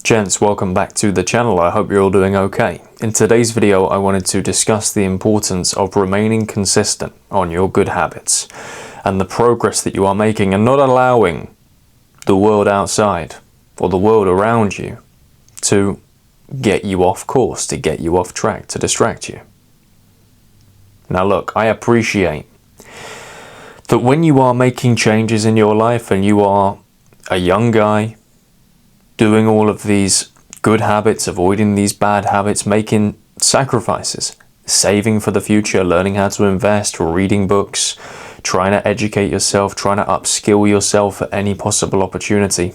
Gents, welcome back to the channel. I hope you're all doing okay. In today's video, I wanted to discuss the importance of remaining consistent on your good habits and the progress that you are making and not allowing the world outside or the world around you to get you off course, to get you off track, to distract you. Now look, I appreciate that when you are making changes in your life and you are a young guy doing all of these good habits, avoiding these bad habits, making sacrifices, saving for the future, learning how to invest, reading books, trying to educate yourself, trying to upskill yourself at any possible opportunity.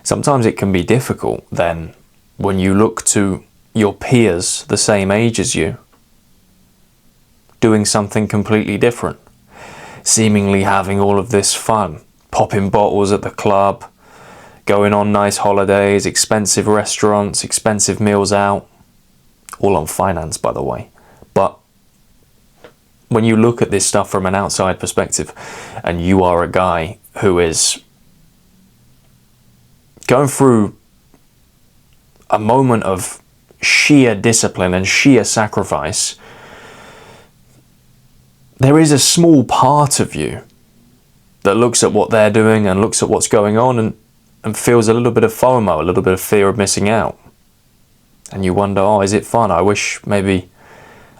Sometimes it can be difficult then when you look to your peers the same age as you doing something completely different, seemingly having all of this fun, popping bottles at the club, going on nice holidays, expensive restaurants, expensive meals out, all on finance, by the way. But when you look at this stuff from an outside perspective and you are a guy who is going through a moment of sheer discipline and sheer sacrifice, there is a small part of you that looks at what they're doing and looks at what's going on and feels a little bit of FOMO, a little bit of fear of missing out. And you wonder, oh, is it fun? I wish maybe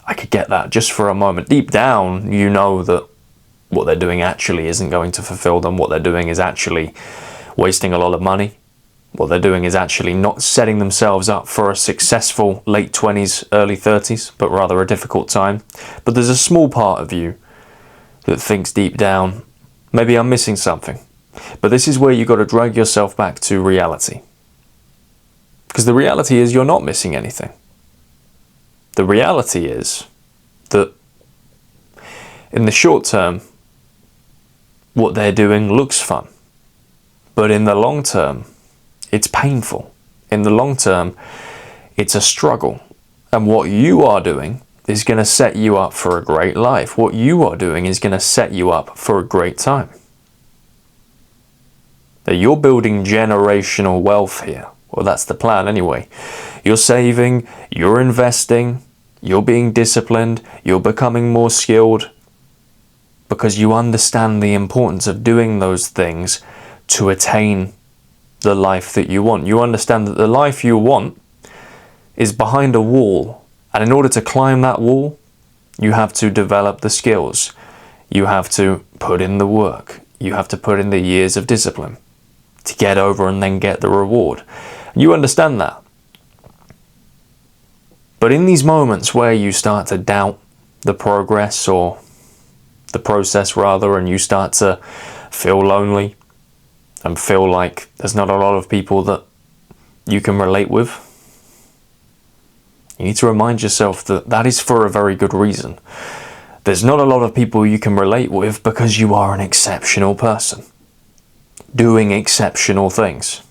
I could get that just for a moment. Deep down, you know that what they're doing actually isn't going to fulfill them. What they're doing is actually wasting a lot of money. What they're doing is actually not setting themselves up for a successful late 20s, early 30s, but rather a difficult time. But there's a small part of you that thinks deep down, maybe I'm missing something. But this is where you've got to drag yourself back to reality. Because the reality is you're not missing anything. The reality is that in the short term, what they're doing looks fun. But in the long term, it's painful. In the long term, it's a struggle. And what you are doing is going to set you up for a great life. What you are doing is going to set you up for a great time. That you're building generational wealth here. Well, that's the plan anyway. You're saving, you're investing, you're being disciplined, you're becoming more skilled because you understand the importance of doing those things to attain the life that you want. You understand that the life you want is behind a wall, and in order to climb that wall, you have to develop the skills. You have to put in the work. You have to put in the years of discipline to get over and then get the reward. You understand that. But in these moments where you start to doubt the progress or the process rather, and you start to feel lonely and feel like there's not a lot of people that you can relate with, you need to remind yourself that that is for a very good reason. There's not a lot of people you can relate with because you are an exceptional person doing exceptional things.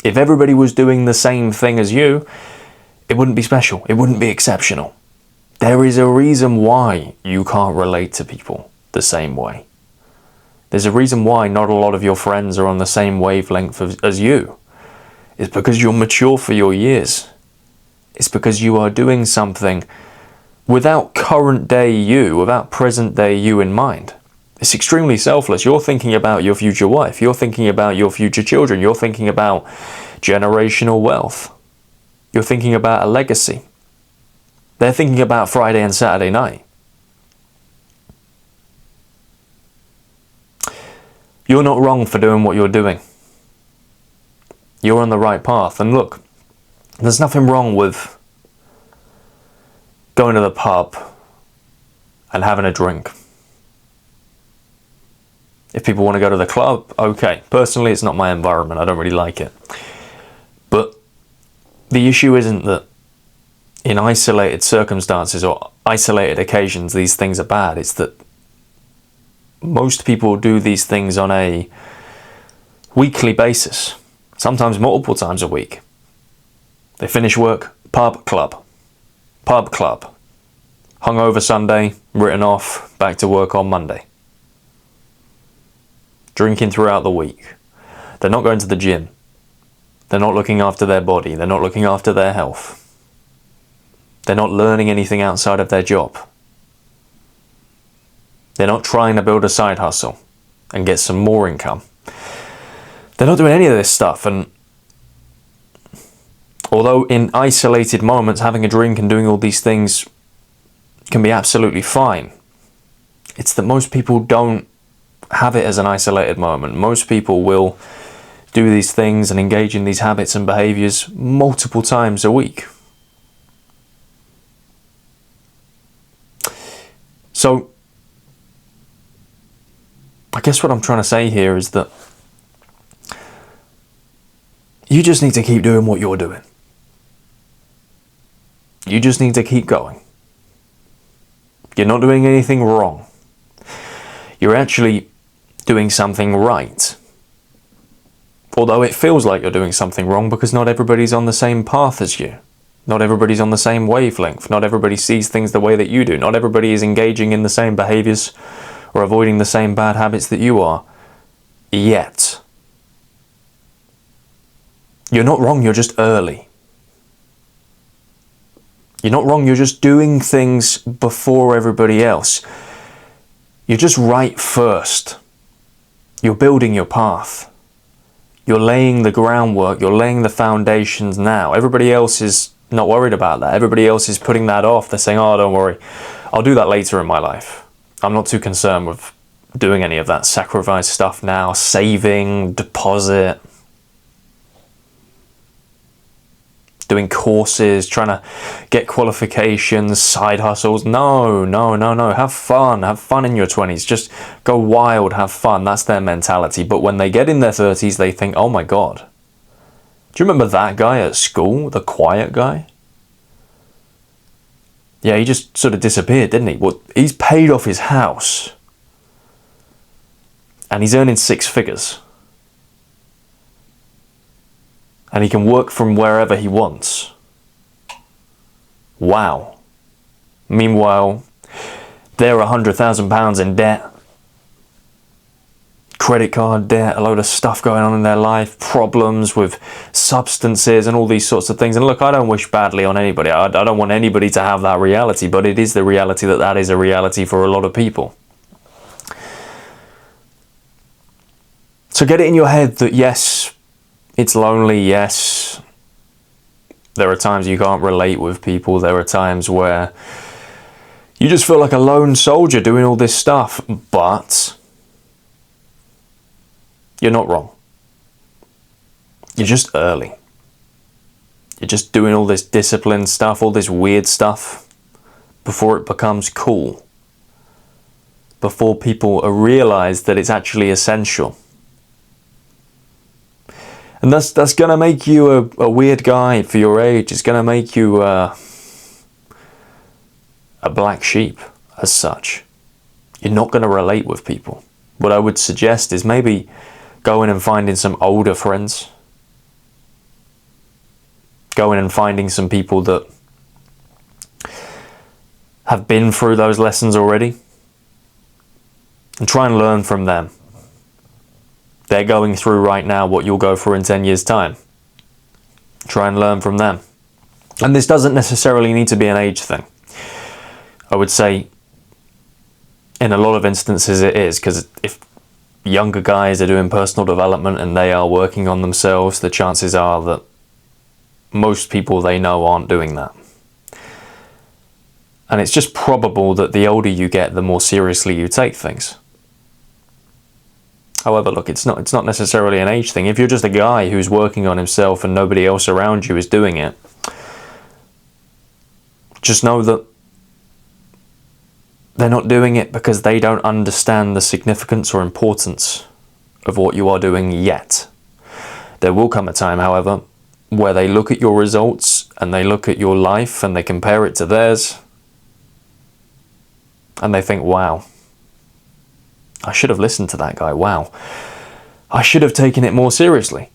If everybody was doing the same thing as you, it wouldn't be special. It wouldn't be exceptional. There is a reason why you can't relate to people the same way. There's a reason why not a lot of your friends are on the same wavelength as you. It's because you're mature for your years. It's because you are doing something without current day you, without present day you in mind. It's extremely selfless. You're thinking about your future wife. You're thinking about your future children. You're thinking about generational wealth. You're thinking about a legacy. They're thinking about Friday and Saturday night. You're not wrong for doing what you're doing. You're on the right path. And look, there's nothing wrong with going to the pub and having a drink. If people want to go to the club, okay. Personally, it's not my environment. I don't really like it. But the issue isn't that in isolated circumstances or isolated occasions these things are bad. It's that most people do these things on a weekly basis, sometimes multiple times a week. They finish work, pub, club. Pub, club. Hungover Sunday, written off, back to work on Monday. Drinking throughout the week. They're not going to the gym. They're not looking after their body. They're not looking after their health. They're not learning anything outside of their job. They're not trying to build a side hustle and get some more income. They're not doing any of this stuff. And although in isolated moments, having a drink and doing all these things can be absolutely fine, it's that most people don't have it as an isolated moment. Most people will do these things and engage in these habits and behaviors multiple times a week. So, I guess what I'm trying to say here is that you just need to keep doing what you're doing. You just need to keep going. You're not doing anything wrong. You're actually doing something right. Although it feels like you're doing something wrong because not everybody's on the same path as you. Not everybody's on the same wavelength. Not everybody sees things the way that you do. Not everybody is engaging in the same behaviors or avoiding the same bad habits that you are. Yet. You're not wrong, you're just early. You're not wrong, you're just doing things before everybody else. You're just right first. You're building your path. You're laying the groundwork, you're laying the foundations now. Everybody else is not worried about that. Everybody else is putting that off. They're saying, oh, don't worry, I'll do that later in my life. I'm not too concerned with doing any of that sacrifice stuff now, saving, deposit, doing courses, trying to get qualifications, side hustles. No. Have fun in your 20s. Just go wild, have fun. That's their mentality. But when they get in their 30s, they think, oh my God. Do you remember that guy at school, the quiet guy? Yeah, he just sort of disappeared, didn't he? Well, he's paid off his house. And he's earning 6 figures. And he can work from wherever he wants. Wow. Meanwhile, they're £100,000 in debt. Credit card debt, a load of stuff going on in their life, problems with substances and all these sorts of things. And look, I don't wish badly on anybody. I don't want anybody to have that reality, but it is the reality that is a reality for a lot of people. So get it in your head that yes, it's lonely, yes. There are times you can't relate with people. There are times where you just feel like a lone soldier doing all this stuff, but you're not wrong. You're just early. You're just doing all this discipline stuff, all this weird stuff, before it becomes cool. Before people realize that it's actually essential. And that's going to make you a weird guy for your age. It's going to make you a black sheep as such. You're not going to relate with people. What I would suggest is maybe going and finding some older friends. Going and finding some people that have been through those lessons already. And try and learn from them. They're going through right now what you'll go through in 10 years' time. Try and learn from them. And this doesn't necessarily need to be an age thing. I would say in a lot of instances it is, because if younger guys are doing personal development and they are working on themselves, the chances are that most people they know aren't doing that. And it's just probable that the older you get, the more seriously you take things. However, look, it's not necessarily an age thing. If you're just a guy who's working on himself and nobody else around you is doing it, just know that they're not doing it because they don't understand the significance or importance of what you are doing yet. There will come a time, however, where they look at your results and they look at your life and they compare it to theirs and they think, wow, I should have listened to that guy. Wow, I should have taken it more seriously.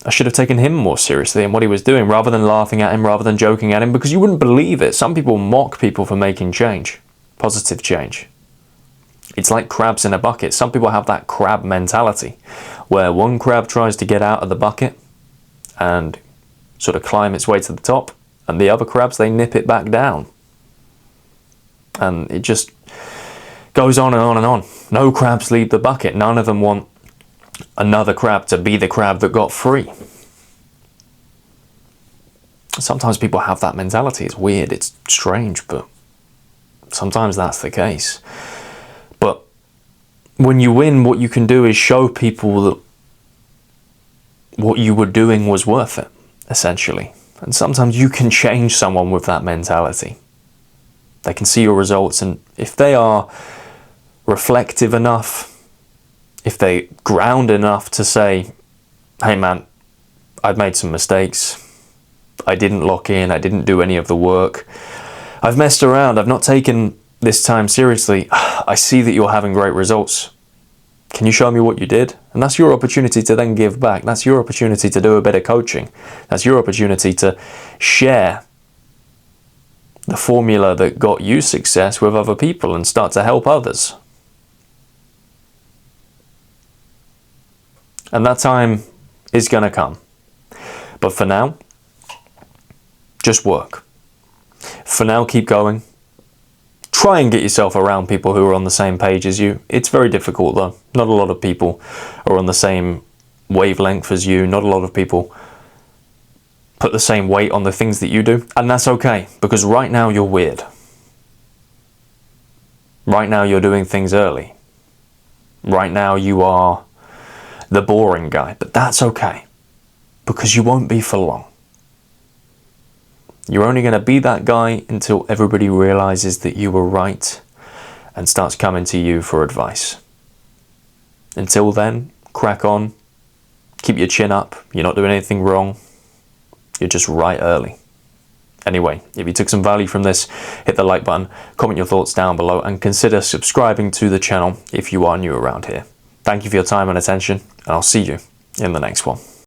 I should have taken him more seriously in what he was doing rather than laughing at him, rather than joking at him, because you wouldn't believe it. Some people mock people for making change, positive change. It's like crabs in a bucket. Some people have that crab mentality where one crab tries to get out of the bucket and sort of climb its way to the top, and the other crabs, they nip it back down. And it just goes on and on and on. No crabs leave the bucket. None of them want another crab to be the crab that got free. Sometimes people have that mentality. It's weird, it's strange, but sometimes that's the case. But when you win, what you can do is show people that what you were doing was worth it, essentially. And sometimes you can change someone with that mentality. They can see your results, and if they are reflective enough, if they ground enough to say, hey man, I've made some mistakes, I didn't lock in, I didn't do any of the work, I've messed around, I've not taken this time seriously, I see that you're having great results. Can you show me what you did? And that's your opportunity to then give back. That's your opportunity to do a bit of coaching. That's your opportunity to share the formula that got you success with other people and start to help others. And that time is going to come. But for now, just work. For now, keep going. Try and get yourself around people who are on the same page as you. It's very difficult though. Not a lot of people are on the same wavelength as you. Not a lot of people put the same weight on the things that you do. And that's okay, because right now you're weird. Right now you're doing things early. Right now you are the boring guy. But that's okay, because you won't be for long. You're only going to be that guy until everybody realizes that you were right and starts coming to you for advice. Until then, crack on, keep your chin up, you're not doing anything wrong, you're just right early. Anyway, if you took some value from this, hit the like button, comment your thoughts down below, and consider subscribing to the channel if you are new around here. Thank you for your time and attention, and I'll see you in the next one.